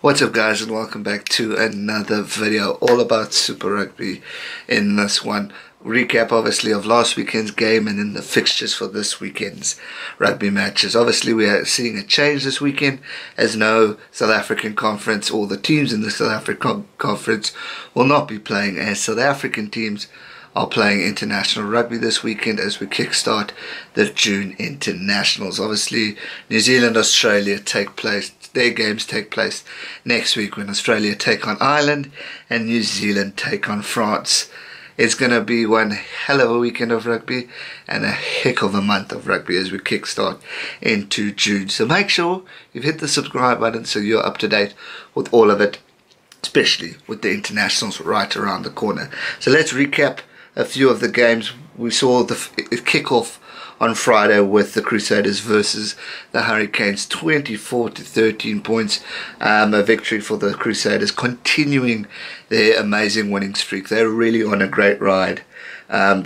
What's up guys, and welcome back to another video all about Super Rugby. In this one, recap obviously of last weekend's game and then the fixtures for this weekend's rugby matches. Obviously we are seeing a change this weekend, as no South African conference or the teams in the South African conference will not be playing, as South African teams are playing international rugby this weekend as we kickstart the June internationals. Obviously New Zealand, Australia their games take place next week when Australia take on Ireland and New Zealand take on France. It's going to be one hell of a weekend of rugby and a heck of a month of rugby as we kickstart into June. So make sure you've hit the subscribe button so you're up to date with all of it, especially with the internationals right around the corner. So let's recap a few of the games. We saw the kickoff on Friday with the Crusaders versus the Hurricanes, 24-13 points, a victory for the Crusaders, continuing their amazing winning streak. They're really on a great ride.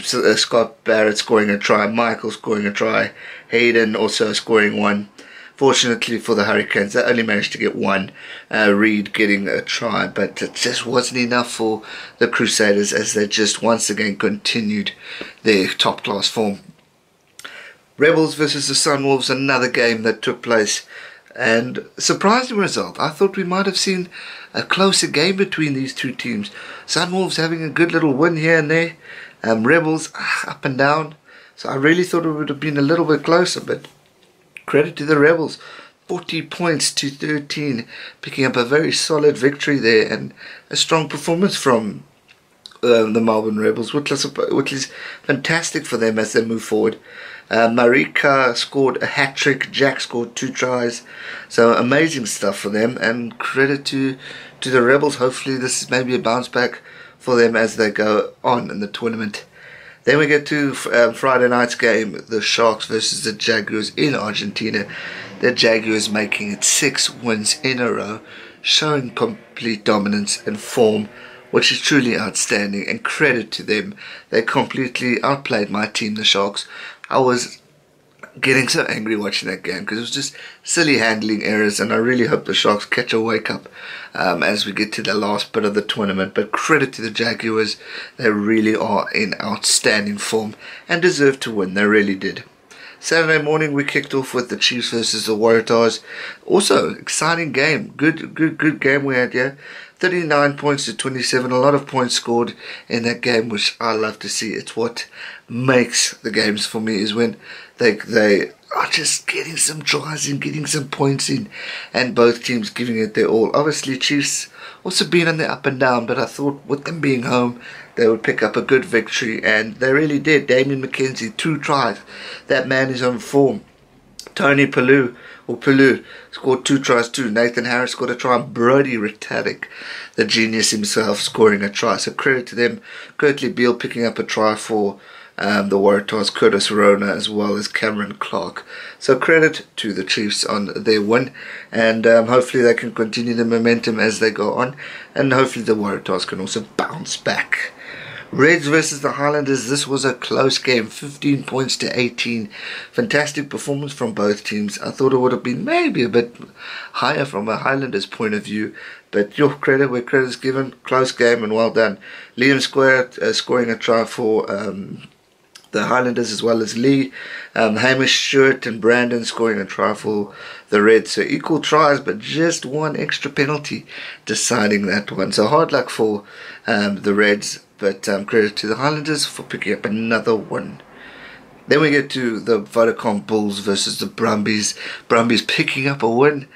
Scott Barrett scoring a try, Michael scoring a try, Hayden also scoring one. Fortunately for the Hurricanes, they only managed to get one, Reed getting a try, but it just wasn't enough for the Crusaders as they just once again continued their top-class form. Rebels versus the Sunwolves, another game that took place, and surprising result. I thought we might have seen a closer game between these two teams. Sunwolves having a good little win here and there, Rebels up and down, so I really thought it would have been a little bit closer, but credit to the Rebels, 40 points to 13, picking up a very solid victory there and a strong performance from the Melbourne Rebels, which is fantastic for them as they move forward. Marika scored a hat-trick, Jack scored 2 tries, so amazing stuff for them, and credit to the Rebels. Hopefully this is maybe a bounce back for them as they go on in the tournament. Then we get to Friday night's game, the Sharks versus the Jaguars in Argentina. The Jaguars making it 6 wins in a row, showing complete dominance and form, which is truly outstanding, and credit to them. They completely outplayed my team, the Sharks. I was getting so angry watching that game because it was just silly handling errors, and I really hope the Sharks catch a wake up as we get to the last bit of the tournament. But credit to the Jaguars, they really are in outstanding form and deserve to win. They really did. Saturday morning we kicked off with the Chiefs versus the Waratahs. Also exciting game, good game we had here. 39 points to 27, a lot of points scored in that game, which I love to see. It's what makes the games for me, is when they are just getting some tries in, getting some points in, and both teams giving it their all. Obviously Chiefs also been on the up and down, but I thought with them being home they would pick up a good victory, and they really did. Damien McKenzie, 2 tries. That man is on form. Tony Pellew scored 2 tries too. Nathan Harris scored a try, and Brody Retallick, the genius himself, scoring a try. So credit to them. Kurtley Beale picking up a try for the Waratahs, Curtis Rona, as well as Cameron Clark. So credit to the Chiefs on their win, and hopefully they can continue the momentum as they go on, and hopefully the Waratahs can also bounce back. Reds versus the Highlanders, this was a close game, 15 points to 18. Fantastic performance from both teams. I thought it would have been maybe a bit higher from a Highlanders point of view, but your credit where credit is given. Close game and well done. Liam Square scoring a try for the Highlanders, as well as Lee. Hamish Stewart and Brandon scoring a try for the Reds. So equal tries, but just one extra penalty deciding that one. So hard luck for the Reds, but credit to the Highlanders for picking up another one. Then we get to the Vodacom Bulls versus the Brumbies. Brumbies picking up a win.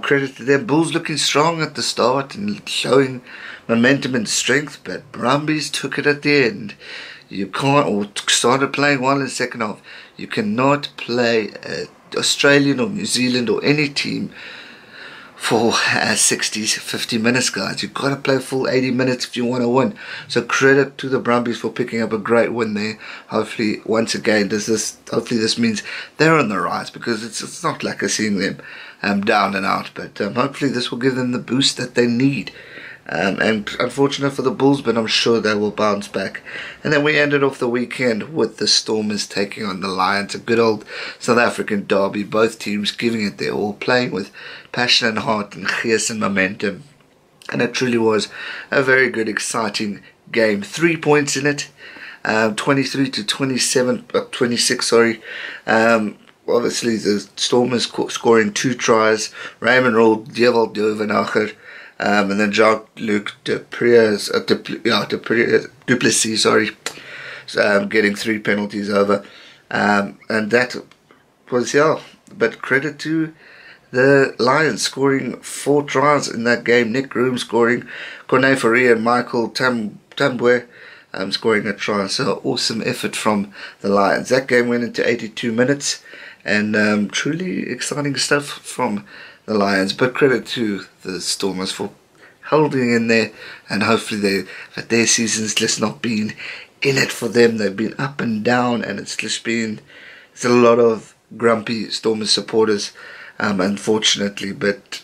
Credit to them. Bulls looking strong at the start and showing momentum and strength, but Brumbies took it at the end. You can't, or started playing well in the second half. You cannot play Australian or New Zealand or any team for 60, 50 minutes, guys. You've got to play full 80 minutes if you want to win. So credit to the Brumbies for picking up a great win there. Hopefully, once again, hopefully this means they're on the rise, because it's not like seeing them down and out. But hopefully this will give them the boost that they need. And unfortunate for the Bulls, but I'm sure they will bounce back. And then we ended off the weekend with the Stormers taking on the Lions, a good old South African derby, both teams giving it their all, playing with passion and heart and gees and momentum. And it truly was a very good, exciting game. 3 points in it, 23 to 26, sorry. Obviously the Stormers scoring 2 tries, Raymond Rule, Dewald Duvenacher, and then Jean-Luc Duplessis, getting 3 penalties over. And that was, but credit to the Lions scoring 4 tries in that game. Nick Groom scoring, Corne Faria and Michael Tambwe scoring a try. So awesome effort from the Lions. That game went into 82 minutes, and truly exciting stuff from the Lions. But credit to the Stormers for holding in there, and hopefully their season's just not been in it for them. They've been up and down, and it's a lot of grumpy Stormers supporters, unfortunately. But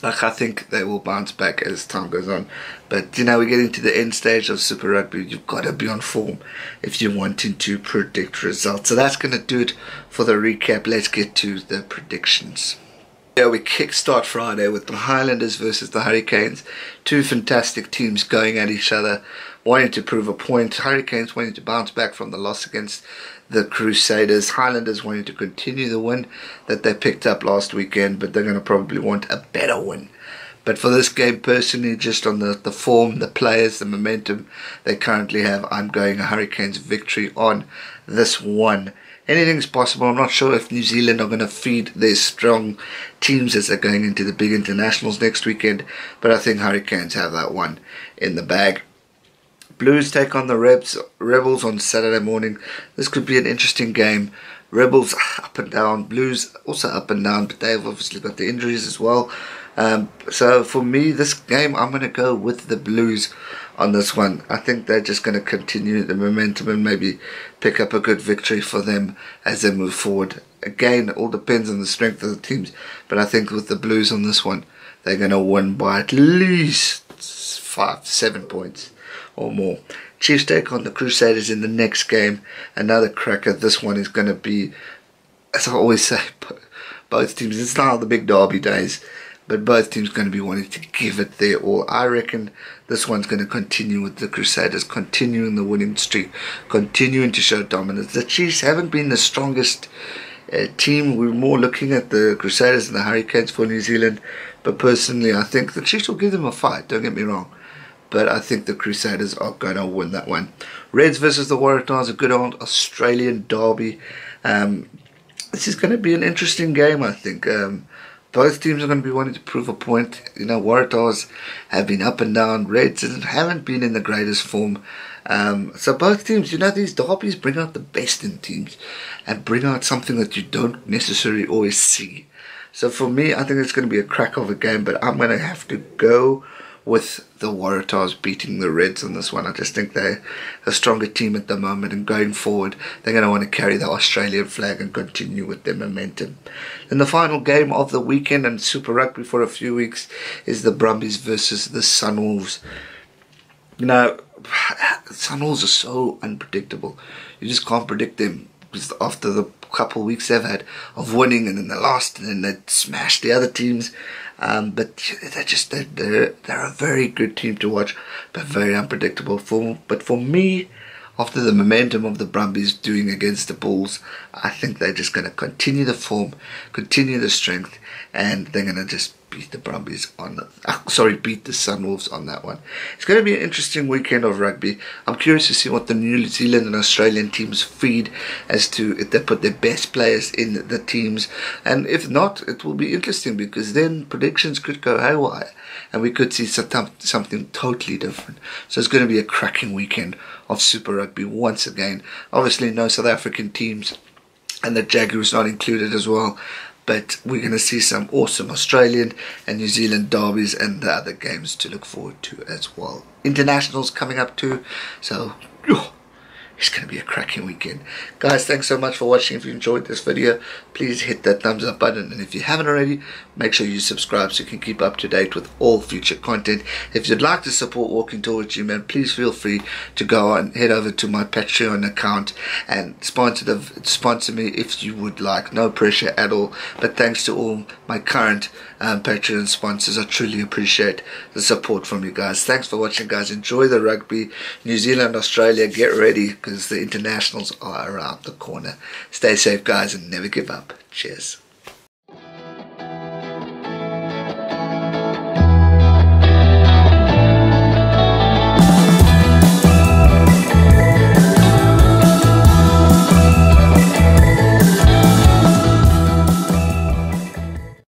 I think they will bounce back as time goes on. But we're getting to the end stage of Super Rugby. You've got to be on form if you're wanting to predict results. So that's going to do it for the recap. Let's get to the predictions. We kickstart Friday with the Highlanders versus the Hurricanes. 2 fantastic teams going at each other, wanting to prove a point. Hurricanes wanting to bounce back from the loss against the Crusaders. Highlanders wanting to continue the win that they picked up last weekend, but they're going to probably want a better win. But for this game, personally, just on the form, the players, the momentum they currently have, I'm going a Hurricanes victory on this one. Anything's possible. I'm not sure if New Zealand are going to feed their strong teams as they're going into the big internationals next weekend, but I think Hurricanes have that one in the bag. Blues take on the Rebels on Saturday morning. This could be an interesting game. Rebels up and down, Blues also up and down, but they've obviously got the injuries as well. So for me, this game, I'm going to go with the Blues on this one. I think they're just going to continue the momentum and maybe pick up a good victory for them as they move forward. Again, it all depends on the strength of the teams, but I think with the Blues on this one, they're going to win by at least 5-7 points or more. Chiefs take on the Crusaders in the next game. Another cracker. This one is going to be, as I always say, both teams, it's now the big derby days, but both teams going to be wanting to give it their all. I reckon this one's going to continue with the Crusaders, continuing the winning streak, continuing to show dominance. The Chiefs haven't been the strongest team. We're more looking at the Crusaders and the Hurricanes for New Zealand, but personally I think the Chiefs will give them a fight, don't get me wrong, but I think the Crusaders are going to win that one. Reds versus the Waratahs, a good old Australian derby. This is going to be an interesting game, I think. Both teams are going to be wanting to prove a point. Waratahs have been up and down. Reds haven't been in the greatest form. So both teams, these derbies bring out the best in teams and bring out something that you don't necessarily always see. So for me, I think it's going to be a crack of a game, but I'm going to have to go with the Waratahs beating the Reds on this one. I just think they're a stronger team at the moment, and going forward they're going to want to carry the Australian flag and continue with their momentum. And the final game of the weekend and Super Rugby for a few weeks is the Brumbies versus the Sunwolves. Sunwolves are so unpredictable. You just can't predict them, because after the couple of weeks they've had of winning, and then they lost, and then they smashed the other teams. But they're a very good team to watch, but very unpredictable. But for me, after the momentum of the Brumbies doing against the Bulls, I think they're just going to continue the form, continue the strength, and they're going to just beat the Brumbies beat the Sunwolves on that one. It's going to be an interesting weekend of rugby. I'm curious to see what the New Zealand and Australian teams feed, as to if they put their best players in the teams, and if not, it will be interesting, because then predictions could go haywire and we could see something totally different. So it's going to be a cracking weekend of Super Rugby once again. Obviously no South African teams, and the Jaguars not included as well. But we're going to see some awesome Australian and New Zealand derbies and the other games to look forward to as well. Internationals coming up too. So it's going to be a cracking weekend. Guys, thanks so much for watching. If you enjoyed this video, please hit that thumbs up button, and if you haven't already, make sure you subscribe so you can keep up to date with all future content. If you'd like to support Walking Towards You, man, please feel free to go and head over to my Patreon account and sponsor me if you would like. No pressure at all, but thanks to all my current Patreon sponsors. I truly appreciate the support from you guys. Thanks for watching, guys. Enjoy the rugby. New Zealand, Australia, get ready because the internationals are around the corner. Stay safe, guys, and never give up. Cheers.